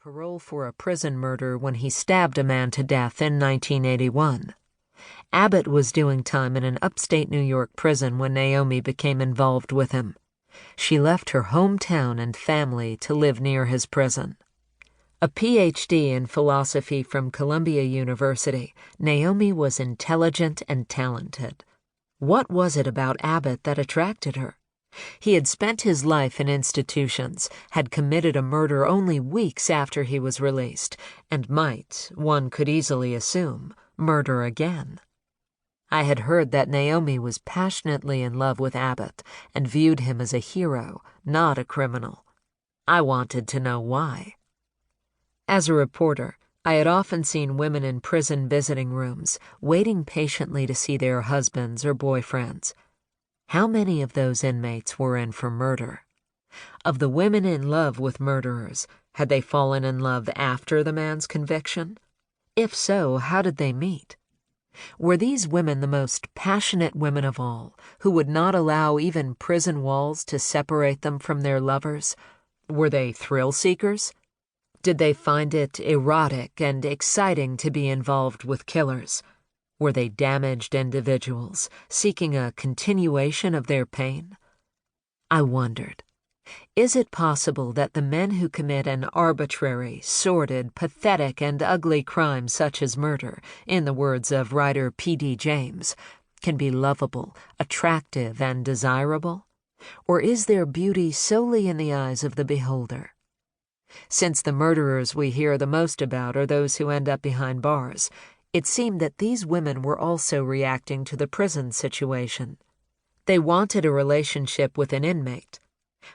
parole for a prison murder when he stabbed a man to death in 1981. Abbott was doing time in an upstate New York prison when Naomi became involved with him. She left her hometown and family to live near his prison. A PhD in philosophy from Columbia University, Naomi was intelligent and talented. What was it about Abbott that attracted her? He had spent his life in institutions, had committed a murder only weeks after he was released, and might, one could easily assume, murder again. I had heard that Naomi was passionately in love with Abbott and viewed him as a hero, not a criminal. I wanted to know why. As a reporter, I had often seen women in prison visiting rooms, waiting patiently to see their husbands or boyfriends. How many of those inmates were in for murder? Of the women in love with murderers, had they fallen in love after the man's conviction? If so, how did they meet? Were these women the most passionate women of all, who would not allow even prison walls to separate them from their lovers? Were they thrill seekers? Did they find it erotic and exciting to be involved with killers? Were they damaged individuals, seeking a continuation of their pain? I wondered, is it possible that the men who commit an arbitrary, sordid, pathetic, and ugly crime such as murder, in the words of writer P.D. James, can be lovable, attractive, and desirable? Or is their beauty solely in the eyes of the beholder? Since the murderers we hear the most about are those who end up behind bars, it seemed that these women were also reacting to the prison situation. They wanted a relationship with an inmate.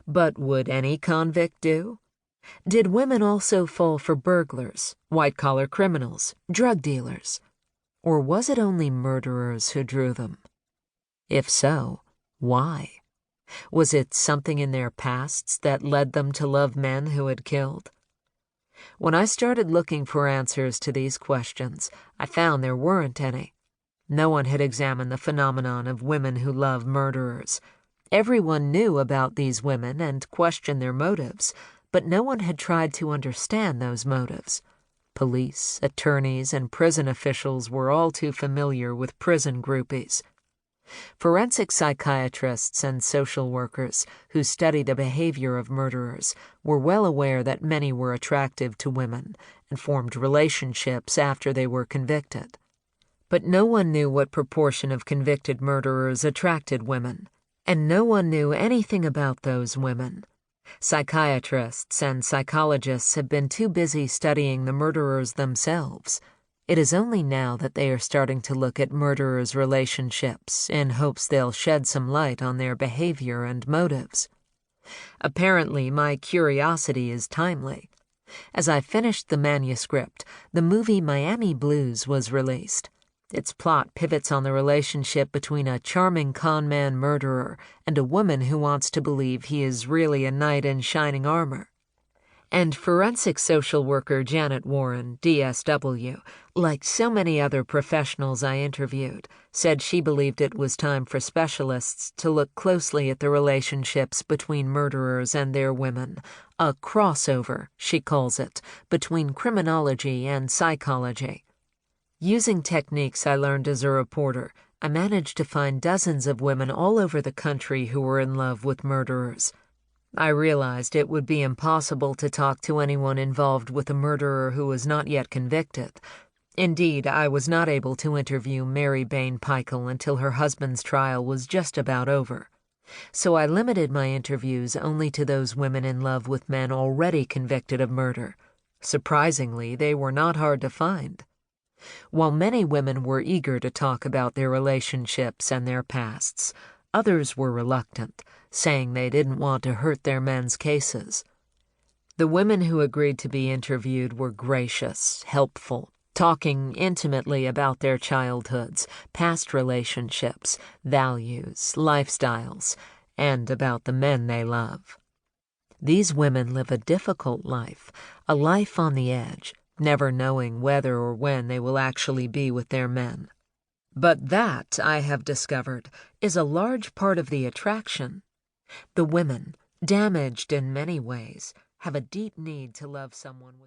But would any convict do? Did women also fall for burglars, white-collar criminals, drug dealers? Or was it only murderers who drew them? If so, why? Was it something in their pasts that led them to love men who had killed? When I started looking for answers to these questions, I found there weren't any. No one had examined the phenomenon of women who love murderers. Everyone knew about these women and questioned their motives, but no one had tried to understand those motives. Police, attorneys, and prison officials were all too familiar with prison groupies. Forensic psychiatrists and social workers who study the behavior of murderers were well aware that many were attractive to women and formed relationships after they were convicted. But no one knew what proportion of convicted murderers attracted women, and no one knew anything about those women. Psychiatrists and psychologists have been too busy studying the murderers themselves. It is only now that they are starting to look at murderers' relationships in hopes they'll shed some light on their behavior and motives. Apparently, my curiosity is timely. As I finished the manuscript, the movie Miami Blues was released. Its plot pivots on the relationship between a charming con-man murderer and a woman who wants to believe he is really a knight in shining armor. And forensic social worker Janet Warren, DSW, like so many other professionals I interviewed, said she believed it was time for specialists to look closely at the relationships between murderers and their women, a crossover, she calls it, between criminology and psychology. Using techniques I learned as a reporter, I managed to find dozens of women all over the country who were in love with murderers. I realized it would be impossible to talk to anyone involved with a murderer who was not yet convicted. Indeed, I was not able to interview Mary Bain Pikel until her husband's trial was just about over. So I limited my interviews only to those women in love with men already convicted of murder. Surprisingly, they were not hard to find. While many women were eager to talk about their relationships and their pasts, others were reluctant, saying they didn't want to hurt their men's cases. The women who agreed to be interviewed were gracious, helpful, talking intimately about their childhoods, past relationships, values, lifestyles, and about the men they love. These women live a difficult life, a life on the edge, never knowing whether or when they will actually be with their men. But that, I have discovered, is a large part of the attraction. The women, damaged in many ways, have a deep need to love someone with